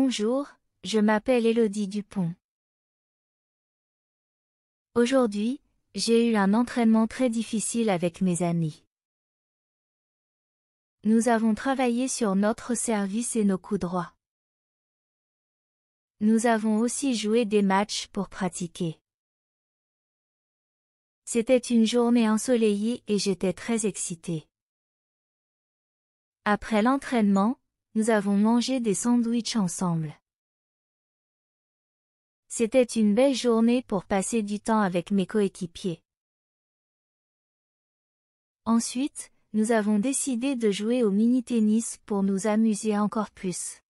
Bonjour, je m'appelle Élodie Dupont. Aujourd'hui, j'ai eu un entraînement très difficile avec mes amis. Nous avons travaillé sur notre service et nos coups droits. Nous avons aussi joué des matchs pour pratiquer. C'était une journée ensoleillée et j'étais très excitée. Après l'entraînement, nous avons mangé des sandwichs ensemble. C'était une belle journée pour passer du temps avec mes coéquipiers. Ensuite, nous avons décidé de jouer au mini-tennis pour nous amuser encore plus.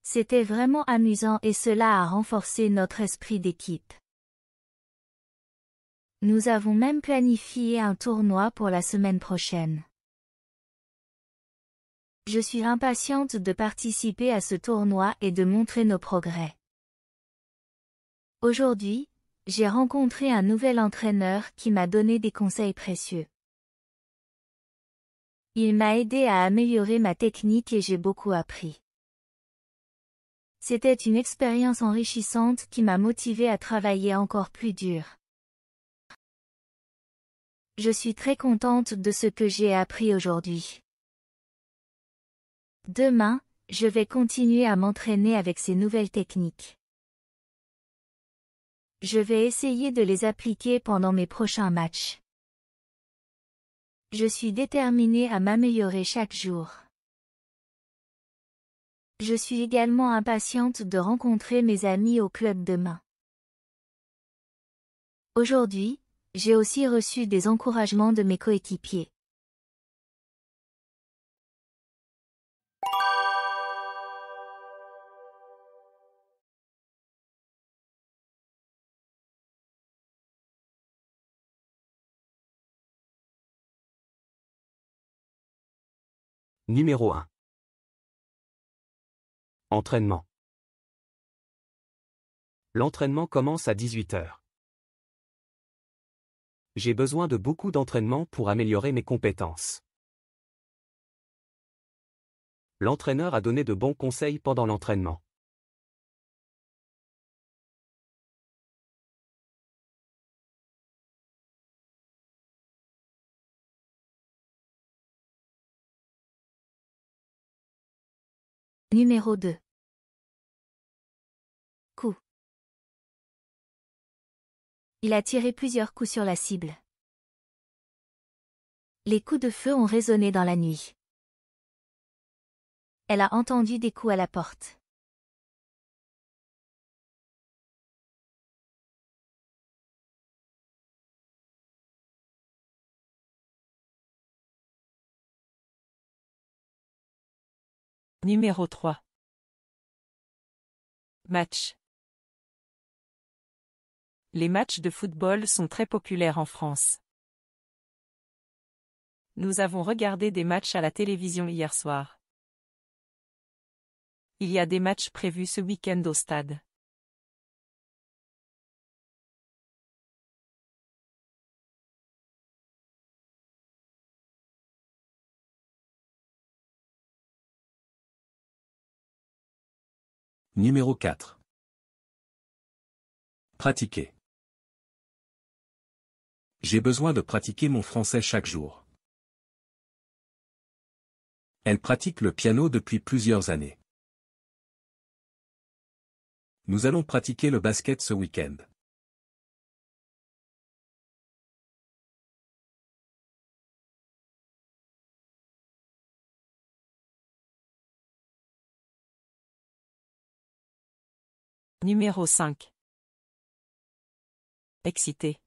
C'était vraiment amusant et cela a renforcé notre esprit d'équipe. Nous avons même planifié un tournoi pour la semaine prochaine. Je suis impatiente de participer à ce tournoi et de montrer nos progrès. Aujourd'hui, j'ai rencontré un nouvel entraîneur qui m'a donné des conseils précieux. Il m'a aidé à améliorer ma technique et j'ai beaucoup appris. C'était une expérience enrichissante qui m'a motivée à travailler encore plus dur. Je suis très contente de ce que j'ai appris aujourd'hui. Demain, je vais continuer à m'entraîner avec ces nouvelles techniques. Je vais essayer de les appliquer pendant mes prochains matchs. Je suis déterminée à m'améliorer chaque jour. Je suis également impatiente de rencontrer mes amis au club demain. Aujourd'hui, j'ai aussi reçu des encouragements de mes coéquipiers. Numéro 1. Entraînement. L'entraînement commence à 18 heures. J'ai besoin de beaucoup d'entraînement pour améliorer mes compétences. L'entraîneur a donné de bons conseils pendant l'entraînement. Numéro 2. Coup. Il a tiré plusieurs coups sur la cible. Les coups de feu ont résonné dans la nuit. Elle a entendu des coups à la porte. Numéro 3. Match. Les matchs de football sont très populaires en France. Nous avons regardé des matchs à la télévision hier soir. Il y a des matchs prévus ce week-end au stade. Numéro 4. Pratiquer. J'ai besoin de pratiquer mon français chaque jour. Elle pratique le piano depuis plusieurs années. Nous allons pratiquer le basket ce week-end. Numéro 5. Excité.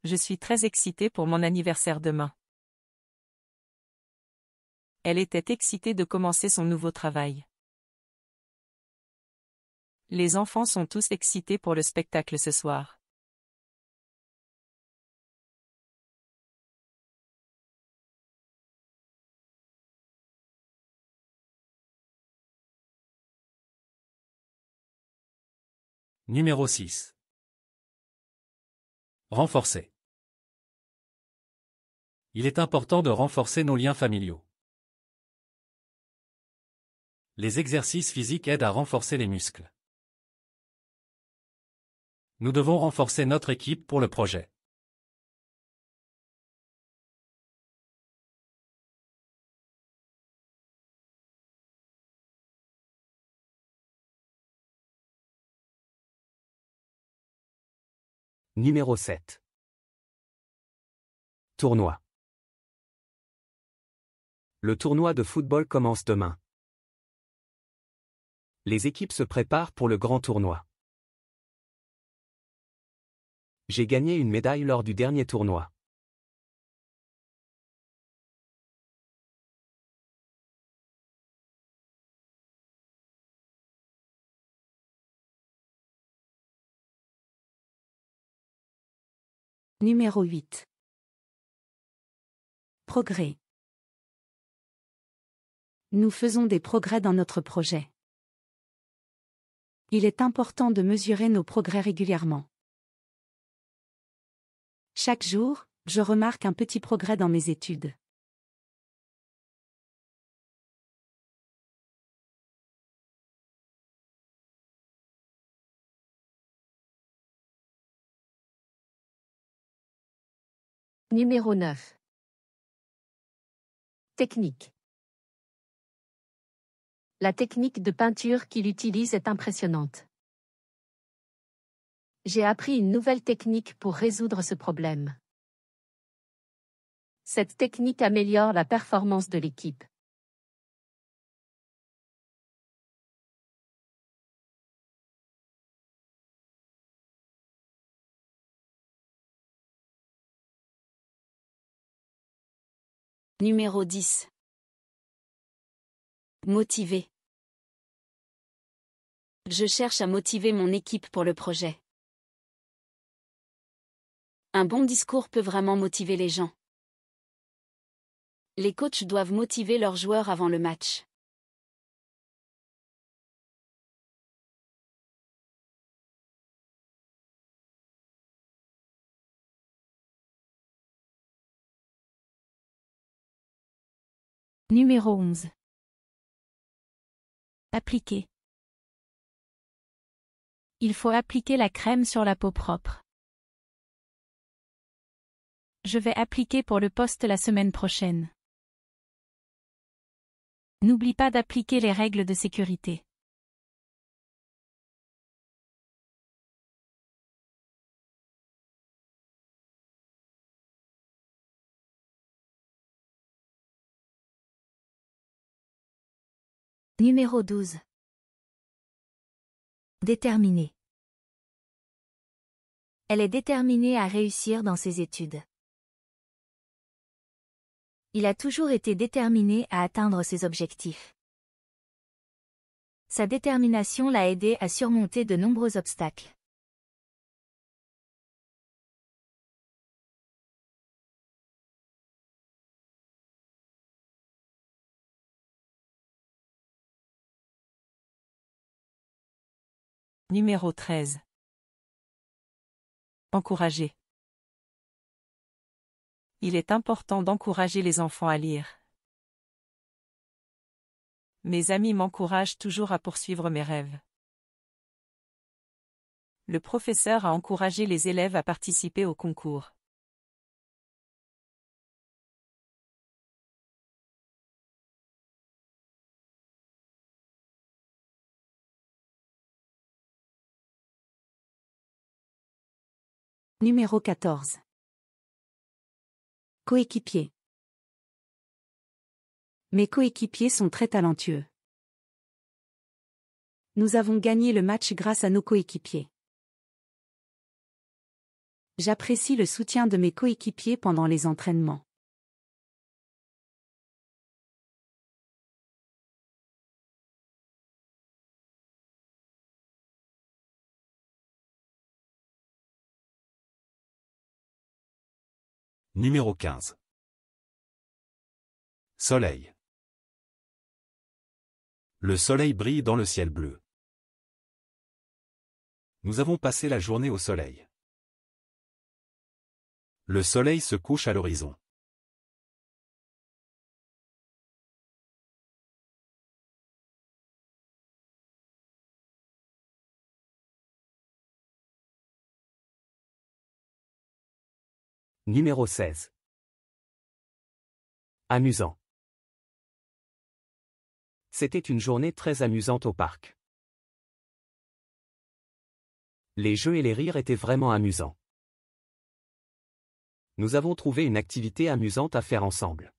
Je suis très excitée pour mon anniversaire demain. Elle était excitée de commencer son nouveau travail. Les enfants sont tous excités pour le spectacle ce soir. Numéro 6. Renforcer. Il est important de renforcer nos liens familiaux. Les exercices physiques aident à renforcer les muscles. Nous devons renforcer notre équipe pour le projet. Numéro 7. Tournoi. Le tournoi de football commence demain. Les équipes se préparent pour le grand tournoi. J'ai gagné une médaille lors du dernier tournoi. Numéro 8. Progrès. Nous faisons des progrès dans notre projet. Il est important de mesurer nos progrès régulièrement. Chaque jour, je remarque un petit progrès dans mes études. Numéro 9. Technique. La technique de peinture qu'il utilise est impressionnante. J'ai appris une nouvelle technique pour résoudre ce problème. Cette technique améliore la performance de l'équipe. Numéro 10. Motiver. Je cherche à motiver mon équipe pour le projet. Un bon discours peut vraiment motiver les gens. Les coachs doivent motiver leurs joueurs avant le match. Numéro 11. Appliquer. Il faut appliquer la crème sur la peau propre. Je vais appliquer pour le poste la semaine prochaine. N'oublie pas d'appliquer les règles de sécurité. Numéro 12. Déterminée. Elle est déterminée à réussir dans ses études. Il a toujours été déterminé à atteindre ses objectifs. Sa détermination l'a aidé à surmonter de nombreux obstacles. Numéro 13. Encourager. Il est important d'encourager les enfants à lire. Mes amis m'encouragent toujours à poursuivre mes rêves. Le professeur a encouragé les élèves à participer au concours. Numéro 14. Coéquipier. Mes coéquipiers sont très talentueux. Nous avons gagné le match grâce à nos coéquipiers. J'apprécie le soutien de mes coéquipiers pendant les entraînements. Numéro 15. Soleil. Le soleil brille dans le ciel bleu. Nous avons passé la journée au soleil. Le soleil se couche à l'horizon. Numéro 16. Amusant. C'était une journée très amusante au parc. Les jeux et les rires étaient vraiment amusants. Nous avons trouvé une activité amusante à faire ensemble.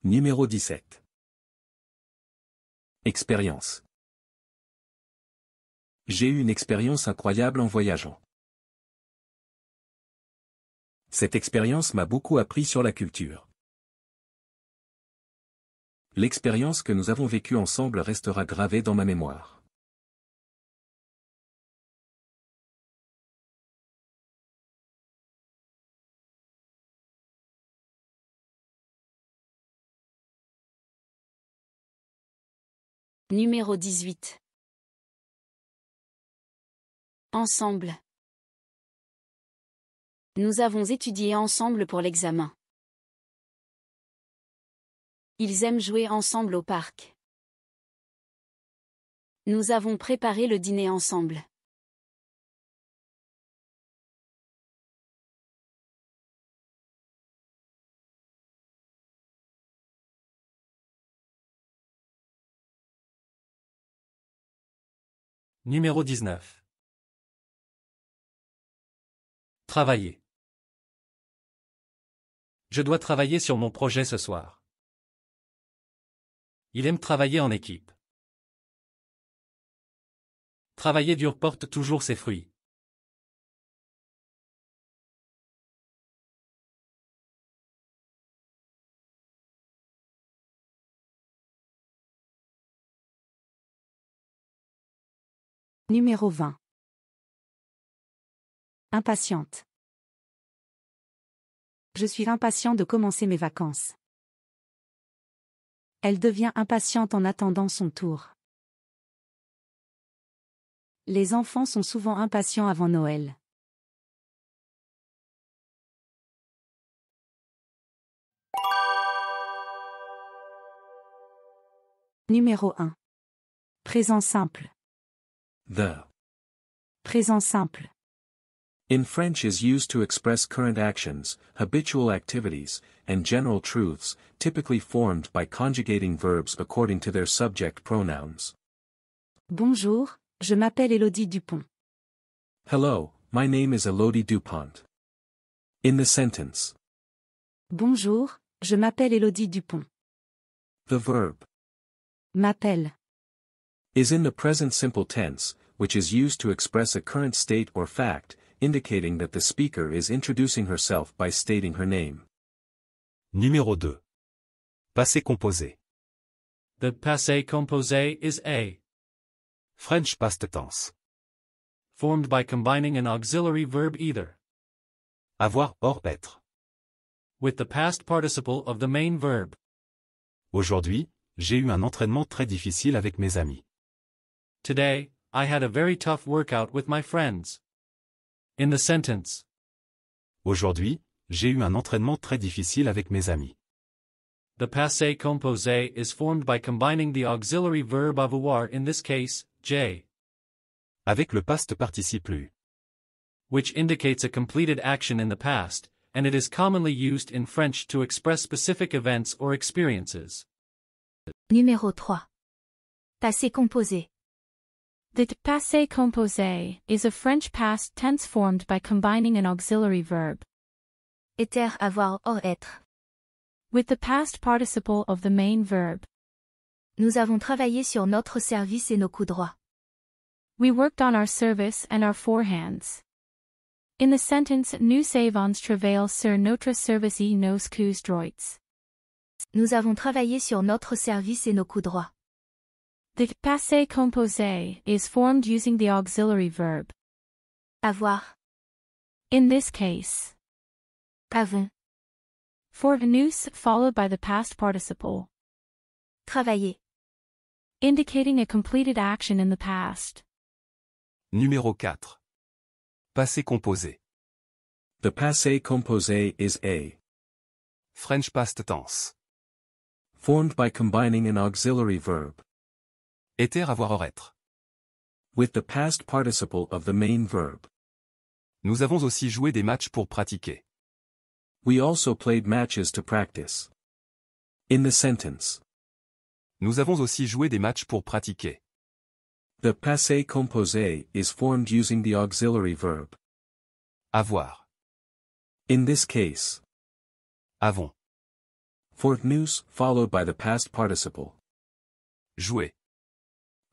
Numéro 17. Expérience. J'ai eu une expérience incroyable en voyageant. Cette expérience m'a beaucoup appris sur la culture. L'expérience que nous avons vécue ensemble restera gravée dans ma mémoire. Numéro 18. Ensemble. Nous avons étudié ensemble pour l'examen. Ils aiment jouer ensemble au parc. Nous avons préparé le dîner ensemble. Numéro 19. Travailler. Je dois travailler sur mon projet ce soir. Il aime travailler en équipe. Travailler dur porte toujours ses fruits. Numéro 20. Impatiente. Je suis impatient de commencer mes vacances. Elle devient impatiente en attendant son tour. Les enfants sont souvent impatients avant Noël. Numéro 1. Présent simple. The. Présent simple. In French is used to express current actions, habitual activities, and general truths, typically formed by conjugating verbs according to their subject pronouns. Bonjour, je m'appelle Élodie Dupont. Hello, my name is Elodie Dupont. In the sentence, Bonjour, je m'appelle Élodie Dupont. the verb M'appelle. is in the present simple tense, which is used to express a current state or fact, indicating that the speaker is introducing herself by stating her name. Numéro 2. Passé composé. The passé composé is a. French past tense. Formed by combining an auxiliary verb either Avoir or être. with the past participle of the main verb. Aujourd'hui, j'ai eu un entraînement très difficile avec mes amis. Today, I had a very tough workout with my friends. In the sentence, Aujourd'hui, j'ai eu un entraînement très difficile avec mes amis. the passé composé is formed by combining the auxiliary verb avoir in this case, j, Avec le past participe eu. which indicates a completed action in the past, and it is commonly used in French to express specific events or experiences. Numéro 3. Passé composé. The passé composé is a French past tense formed by combining an auxiliary verb Être, avoir, or être. with the past participle of the main verb. Nous avons travaillé sur notre service et nos coups droits. We worked on our service and our forehands. In the sentence, nous avons travaillé sur notre service et nos coups droits. Nous avons travaillé sur notre service et nos coups droits. The passé composé is formed using the auxiliary verb. Avoir. In this case, Avons. for nous followed by the past participle, Travailler. indicating a completed action in the past. Numéro 4. Passé composé. The passé composé is a. French past tense. Formed by combining an auxiliary verb Être, avoir, or, être. with the past participle of the main verb. Nous avons aussi joué des matchs pour pratiquer. We also played matches to practice. In the sentence, Nous avons aussi joué des matchs pour pratiquer. the passé composé is formed using the auxiliary verb. Avoir. In this case, Avons. for nous followed by the past participle, Jouer.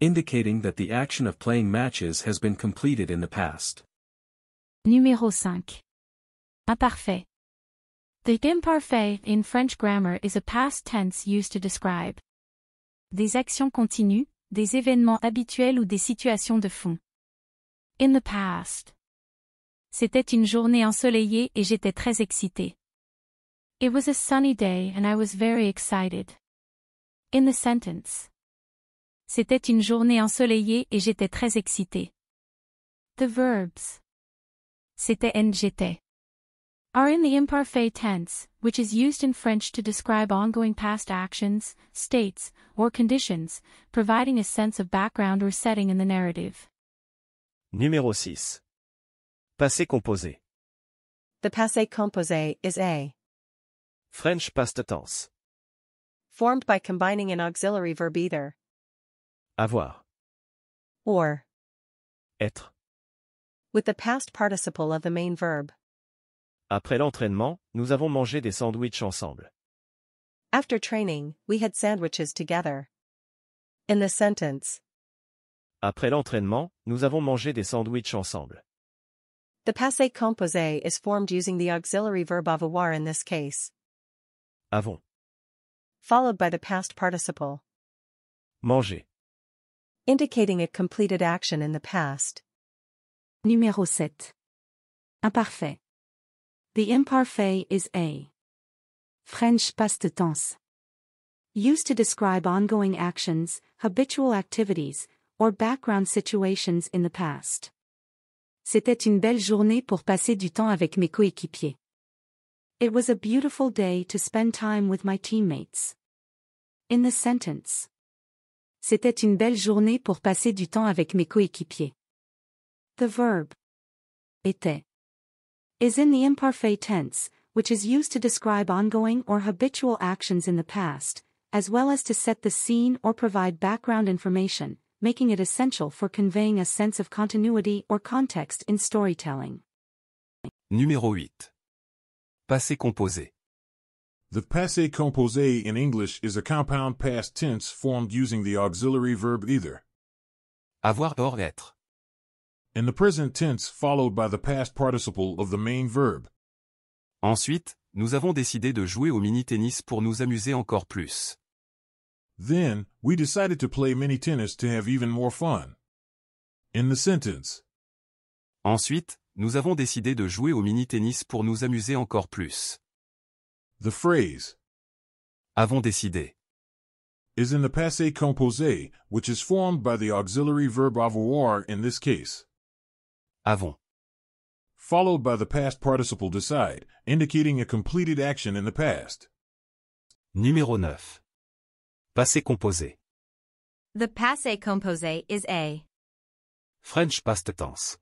indicating that the action of playing matches has been completed in the past. Numéro 5. Imparfait. The imparfait in French grammar is a past tense used to describe des actions continues, des événements habituels ou des situations de fond. In the past. C'était une journée ensoleillée et j'étais très excité. It was a sunny day and I was very excited. In the sentence. C'était une journée ensoleillée et j'étais très excité. The verbs. C'était and j'étais are in the imparfait tense, which is used in French to describe ongoing past actions, states, or conditions, providing a sense of background or setting in the narrative. Numéro 6. Passé composé. The passé composé is a French past tense. formed by combining an auxiliary verb either Avoir. or Être. with the past participle of the main verb. Après l'entraînement, nous avons mangé des sandwichs ensemble. After training, we had sandwiches together. In the sentence, Après l'entraînement, nous avons mangé des sandwichs ensemble. the passé composé is formed using the auxiliary verb avoir in this case, Avons. followed by the past participle, Manger. indicating a completed action in the past. Numéro 7. Imparfait. The imparfait is a French past tense. Used to describe ongoing actions, habitual activities, or background situations in the past. C'était une belle journée pour passer du temps avec mes coéquipiers. It was a beautiful day to spend time with my teammates. In the sentence. C'était une belle journée pour passer du temps avec mes coéquipiers. The verb était is in the imparfait tense, which is used to describe ongoing or habitual actions in the past, as well as to set the scene or provide background information, making it essential for conveying a sense of continuity or context in storytelling. Numéro 8. Passé composé. The passé composé in English is a compound past tense formed using the auxiliary verb either. Avoir, or, être. In the present tense followed by the past participle of the main verb. Ensuite, nous avons décidé de jouer au mini-tennis pour nous amuser encore plus. Then, we decided to play mini tennis to have even more fun. In the sentence, Ensuite, nous avons décidé de jouer au mini-tennis pour nous amuser encore plus. the phrase Avons décidé. is in the passé composé, which is formed by the auxiliary verb avoir in this case, Avons. followed by the past participle decide, indicating a completed action in the past. Numéro 9. Passé composé. The passé composé is a French past tense.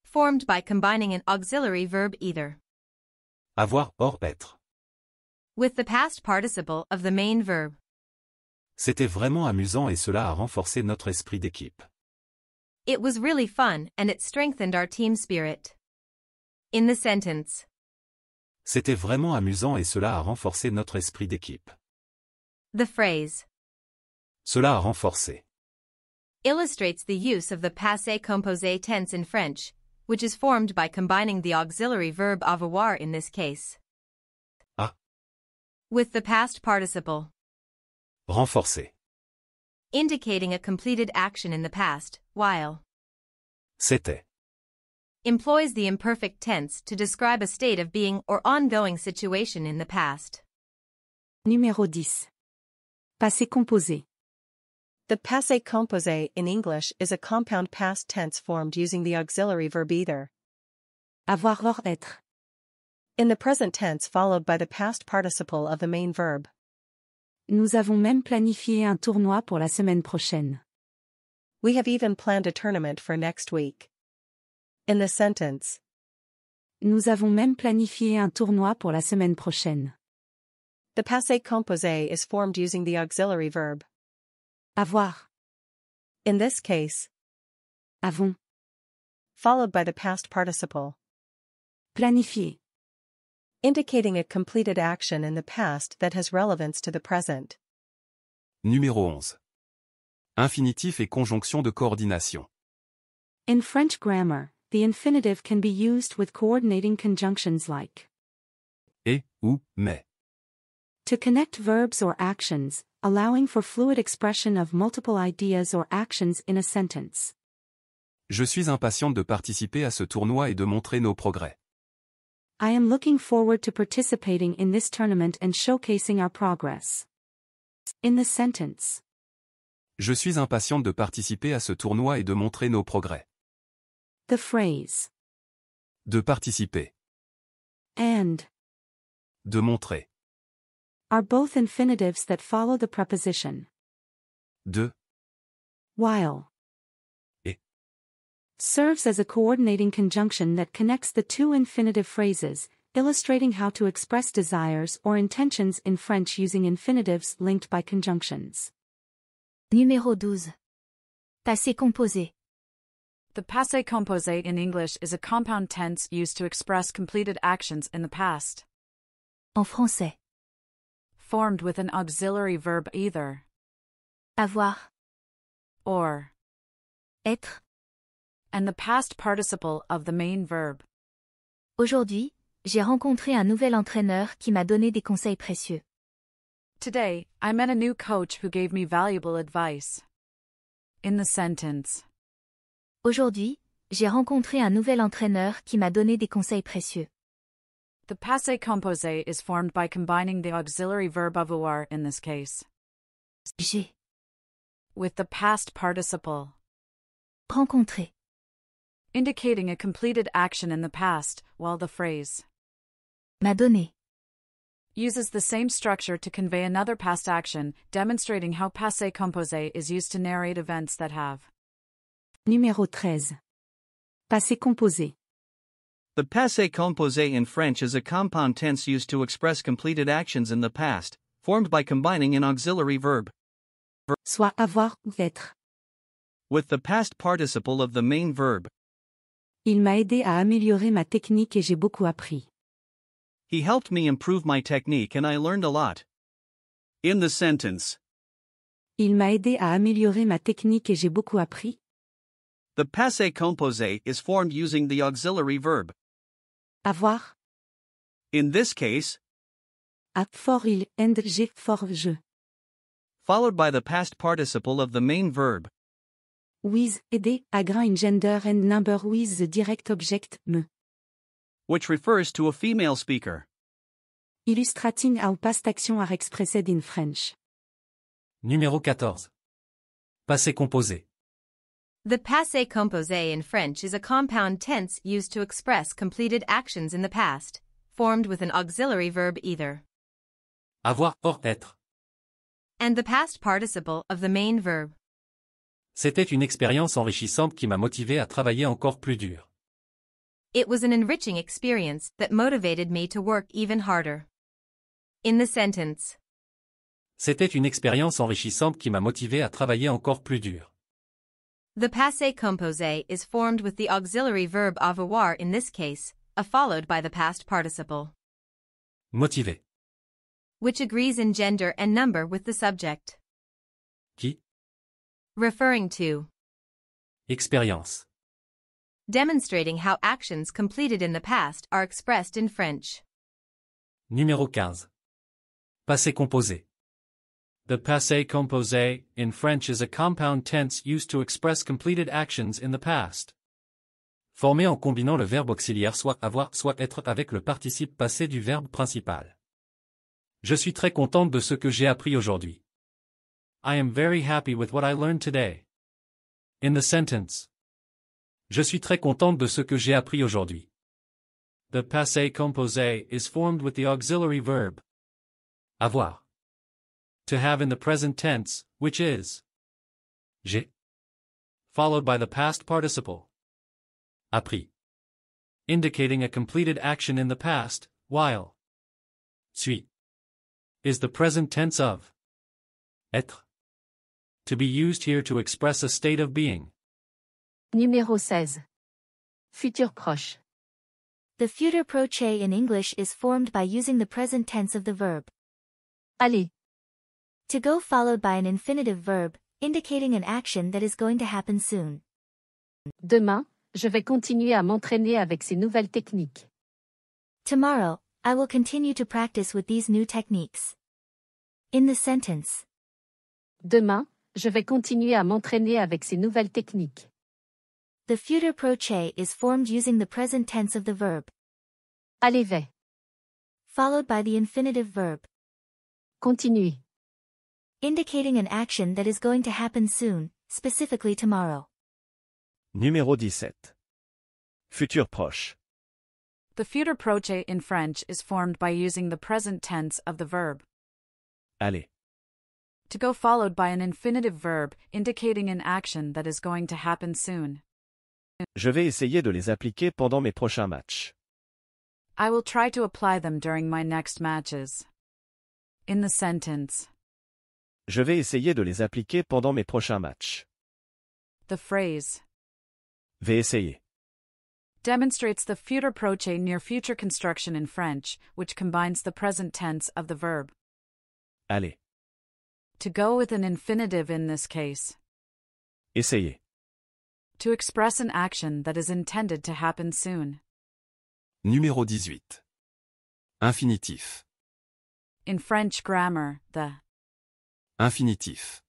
formed by combining an auxiliary verb either Avoir, or, être. with the past participle of the main verb. C'était vraiment amusant et cela a renforcé notre esprit d'équipe. It was really fun and it strengthened our team spirit. In the sentence, C'était vraiment amusant et cela a renforcé notre esprit d'équipe. the phrase Cela a renforcé. illustrates the use of the passé composé tense in French, which is formed by combining the auxiliary verb avoir in this case A. with the past participle, Renforcé. indicating a completed action in the past, while C'était. employs the imperfect tense to describe a state of being or ongoing situation in the past. Numéro 10. Passé composé. The passé composé in English is a compound past tense formed using the auxiliary verb either Avoir, or, être. In the present tense followed by the past participle of the main verb. Nous avons même planifié un tournoi pour la semaine prochaine. We have even planned a tournament for next week. In the sentence. Nous avons même planifié un tournoi pour la semaine prochaine. The passé composé is formed using the auxiliary verb. Avoir. In this case. Avons. Followed by the past participle. Planifier. Indicating a completed action in the past that has relevance to the present. Numéro 11. Infinitif et conjonction de coordination. In French grammar, the infinitive can be used with coordinating conjunctions like Et, ou, mais. to connect verbs or actions, allowing for fluid expression of multiple ideas or actions in a sentence. Je suis impatiente de participer à ce tournoi et de montrer nos progrès. I am looking forward to participating in this tournament and showcasing our progress. In the sentence. Je suis impatiente de participer à ce tournoi et de montrer nos progrès. The phrase De participer. and De montrer. are both infinitives that follow the preposition De. while. Et. Serves as a coordinating conjunction that connects the two infinitive phrases, illustrating how to express desires or intentions in French using infinitives linked by conjunctions. Numéro 12. Passé composé. The passé composé in English is a compound tense used to express completed actions in the past. En français. Formed with an auxiliary verb either. Avoir. Or. Être. And the past participle of the main verb. Aujourd'hui, j'ai rencontré un nouvel entraîneur qui m'a donné des conseils précieux. Today, I met a new coach who gave me valuable advice. In the sentence. Aujourd'hui, j'ai rencontré un nouvel entraîneur qui m'a donné des conseils précieux. The passé composé is formed by combining the auxiliary verb avoir in this case. J'ai With the past participle. rencontré. Indicating a completed action in the past, while the phrase M'a donné. uses the same structure to convey another past action, demonstrating how passé composé is used to narrate events that have. Numéro 13. Passé composé. The passé composé in French is a compound tense used to express completed actions in the past, formed by combining an auxiliary verb. Soit avoir ou être. With the past participle of the main verb. Il m'a aidé à améliorer ma technique et j'ai beaucoup appris. He helped me improve my technique and I learned a lot. In the sentence. Il m'a aidé à améliorer ma technique et j'ai beaucoup appris. The passé composé is formed using the auxiliary verb. Avoir. In this case. A fort il, and j'ai fort je. Followed by the past participle of the main verb. With, aider, a grain gender and number with the direct object, me. Which refers to a female speaker. Illustrating how past action are expressed in French. Numéro 14. Passé composé. The passé composé in French is a compound tense used to express completed actions in the past, formed with an auxiliary verb either. Avoir or être. And the past participle of the main verb. C'était une expérience enrichissante qui m'a motivé à travailler encore plus dur. It was an enriching experience that motivated me to work even harder. In the sentence. C'était une expérience enrichissante qui m'a motivé à travailler encore plus dur. The passé composé is formed with the auxiliary verb avoir in this case, followed by the past participle. Motivé. Which agrees in gender and number with the subject. Qui? Referring to. Expérience. Demonstrating how actions completed in the past are expressed in French. Numéro 15. Passé composé. The passé composé in French is a compound tense used to express completed actions in the past. Formé en combinant le verbe auxiliaire soit avoir soit être avec le participe passé du verbe principal. Je suis très contente de ce que j'ai appris aujourd'hui. I am very happy with what I learned today. In the sentence. Je suis très contente de ce que j'ai appris aujourd'hui. The passé composé is formed with the auxiliary verb avoir. To have in the present tense, which is j'ai, followed by the past participle appris, indicating a completed action in the past, while suis is the present tense of être, to be used here to express a state of being. Numéro 16. Futur proche. The futur proche in English is formed by using the present tense of the verb aller. to go followed by an infinitive verb, indicating an action that is going to happen soon. Demain, je vais continuer à m'entraîner avec ces nouvelles techniques. Tomorrow, I will continue to practice with these new techniques. In the sentence, Demain, je vais continuer à m'entraîner avec ces nouvelles techniques. the futur proche is formed using the present tense of the verb Aller vais. followed by the infinitive verb Continuer. indicating an action that is going to happen soon, specifically tomorrow. Numéro 17. Futur proche. The futur proche in French is formed by using the present tense of the verb Aller. to go followed by an infinitive verb indicating an action that is going to happen soon. Je vais essayer de les appliquer pendant mes prochains matchs. I will try to apply them during my next matches. In the sentence, Je vais essayer de les appliquer pendant mes prochains matchs. the phrase Vais essayer. demonstrates the futur proche near future construction in French, which combines the present tense of the verb Aller. to go with an infinitive in this case, Essayer. to express an action that is intended to happen soon. Numéro 18. Infinitif. In French grammar, the Infinitif.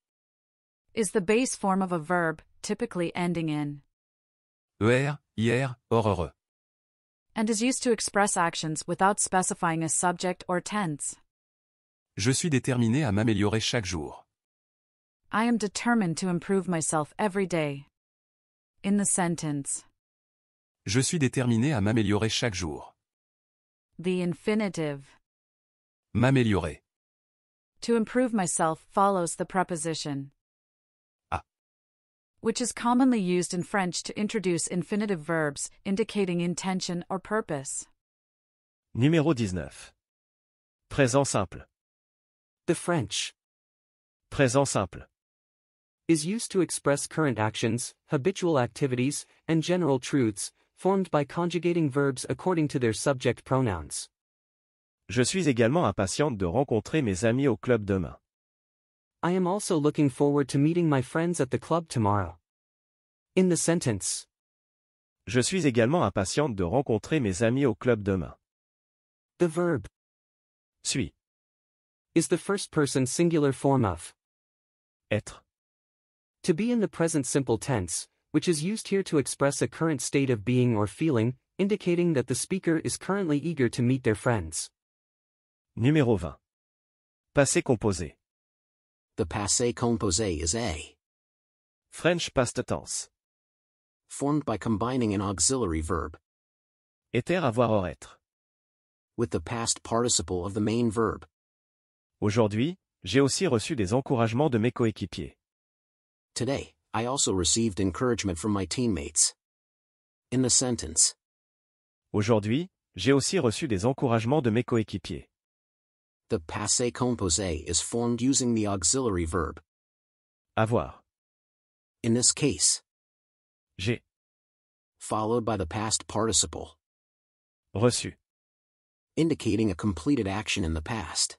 is the base form of a verb, typically ending in ER, IR, or heureux. and is used to express actions without specifying a subject or tense. Je suis déterminé à m'améliorer chaque jour. I am determined to improve myself every day. In the sentence, Je suis déterminé à m'améliorer chaque jour. the infinitive M'améliorer. to improve myself follows the preposition À. which is commonly used in French to introduce infinitive verbs indicating intention or purpose. Numéro 19. Présent simple. The French Présent simple. is used to express current actions, habitual activities, and general truths, formed by conjugating verbs according to their subject pronouns. Je suis également impatiente de rencontrer mes amis au club demain. I am also looking forward to meeting my friends at the club tomorrow. In the sentence, Je suis également impatiente de rencontrer mes amis au club demain. the verb Suis. is the first person singular form of Être. to be in the present simple tense, which is used here to express a current state of being or feeling, indicating that the speaker is currently eager to meet their friends. Numéro 20. Passé composé. The passé composé is a French past tense. formed by combining an auxiliary verb Être, avoir, or être. with the past participle of the main verb. Aujourd'hui, j'ai aussi reçu des encouragements de mes coéquipiers. Today, I also received encouragement from my teammates. In the sentence, Aujourd'hui, j'ai aussi reçu des encouragements de mes coéquipiers. the passé composé is formed using the auxiliary verb. Avoir. In this case, J'ai followed by the past participle, reçu. indicating a completed action in the past.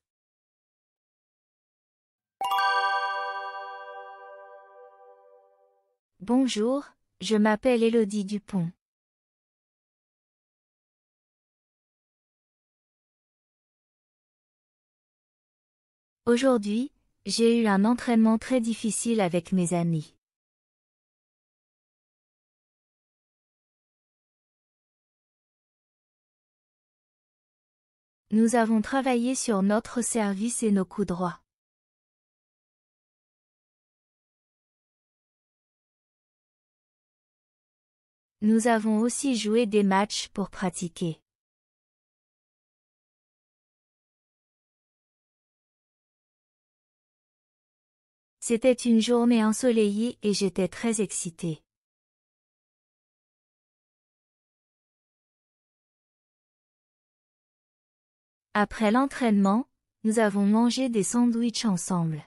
Bonjour, je m'appelle Élodie Dupont. Aujourd'hui, j'ai eu un entraînement très difficile avec mes amis. Nous avons travaillé sur notre service et nos coups droits. Nous avons aussi joué des matchs pour pratiquer. C'était une journée ensoleillée et j'étais très excitée. Après l'entraînement, nous avons mangé des sandwichs ensemble.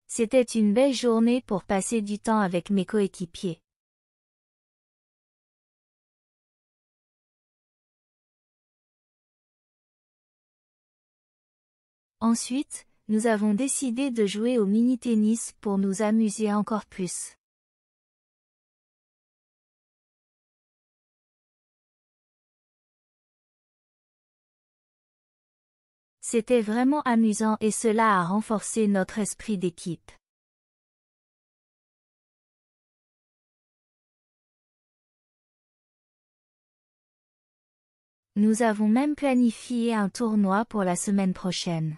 C'était une belle journée pour passer du temps avec mes coéquipiers. Ensuite, nous avons décidé de jouer au mini-tennis pour nous amuser encore plus. C'était vraiment amusant et cela a renforcé notre esprit d'équipe. Nous avons même planifié un tournoi pour la semaine prochaine.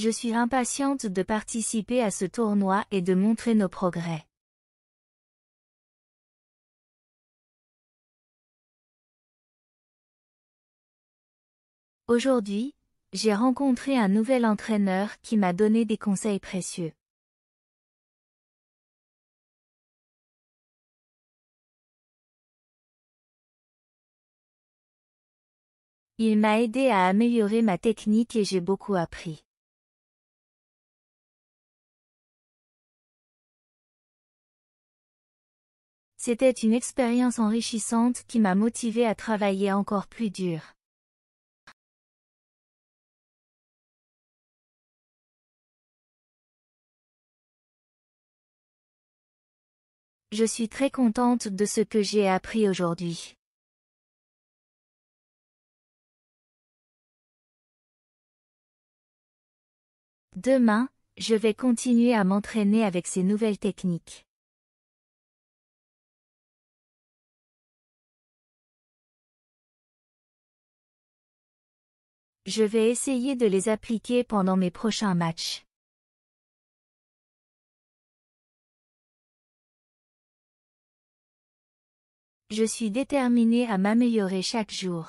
Je suis impatiente de participer à ce tournoi et de montrer nos progrès. Aujourd'hui, j'ai rencontré un nouvel entraîneur qui m'a donné des conseils précieux. Il m'a aidé à améliorer ma technique et j'ai beaucoup appris. C'était une expérience enrichissante qui m'a motivée à travailler encore plus dur. Je suis très contente de ce que j'ai appris aujourd'hui. Demain, je vais continuer à m'entraîner avec ces nouvelles techniques. Je vais essayer de les appliquer pendant mes prochains matchs. Je suis déterminée à m'améliorer chaque jour.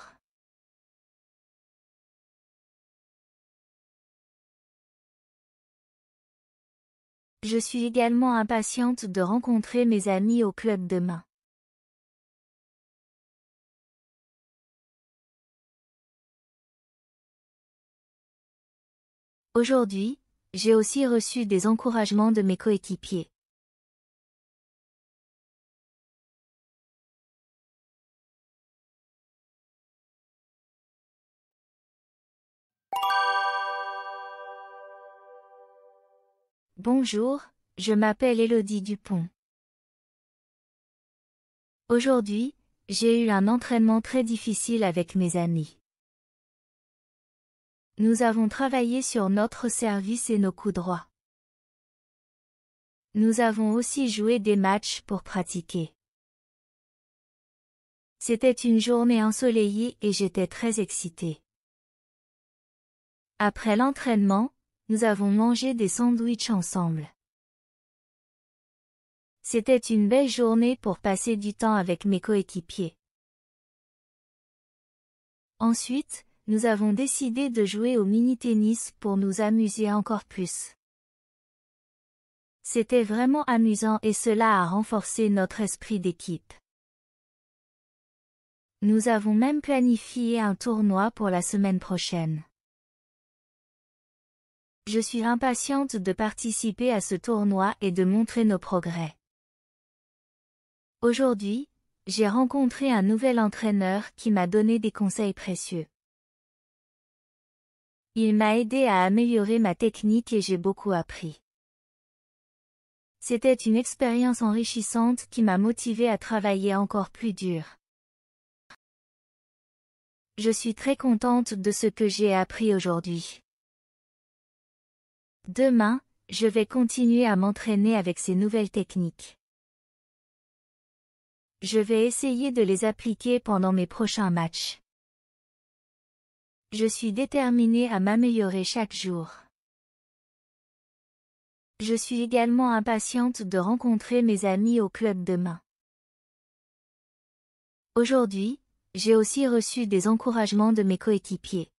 Je suis également impatiente de rencontrer mes amis au club demain. Aujourd'hui, j'ai aussi reçu des encouragements de mes coéquipiers. Bonjour, je m'appelle Élodie Dupont. Aujourd'hui, j'ai eu un entraînement très difficile avec mes amis. Nous avons travaillé sur notre service et nos coups droits. Nous avons aussi joué des matchs pour pratiquer. C'était une journée ensoleillée et j'étais très excitée. Après l'entraînement, nous avons mangé des sandwichs ensemble. C'était une belle journée pour passer du temps avec mes coéquipiers. Ensuite, nous avons décidé de jouer au mini-tennis pour nous amuser encore plus. C'était vraiment amusant et cela a renforcé notre esprit d'équipe. Nous avons même planifié un tournoi pour la semaine prochaine. Je suis impatiente de participer à ce tournoi et de montrer nos progrès. Aujourd'hui, j'ai rencontré un nouvel entraîneur qui m'a donné des conseils précieux. Il m'a aidé à améliorer ma technique et j'ai beaucoup appris. C'était une expérience enrichissante qui m'a motivée à travailler encore plus dur. Je suis très contente de ce que j'ai appris aujourd'hui. Demain, je vais continuer à m'entraîner avec ces nouvelles techniques. Je vais essayer de les appliquer pendant mes prochains matchs. Je suis déterminée à m'améliorer chaque jour. Je suis également impatiente de rencontrer mes amis au club demain. Aujourd'hui, j'ai aussi reçu des encouragements de mes coéquipiers.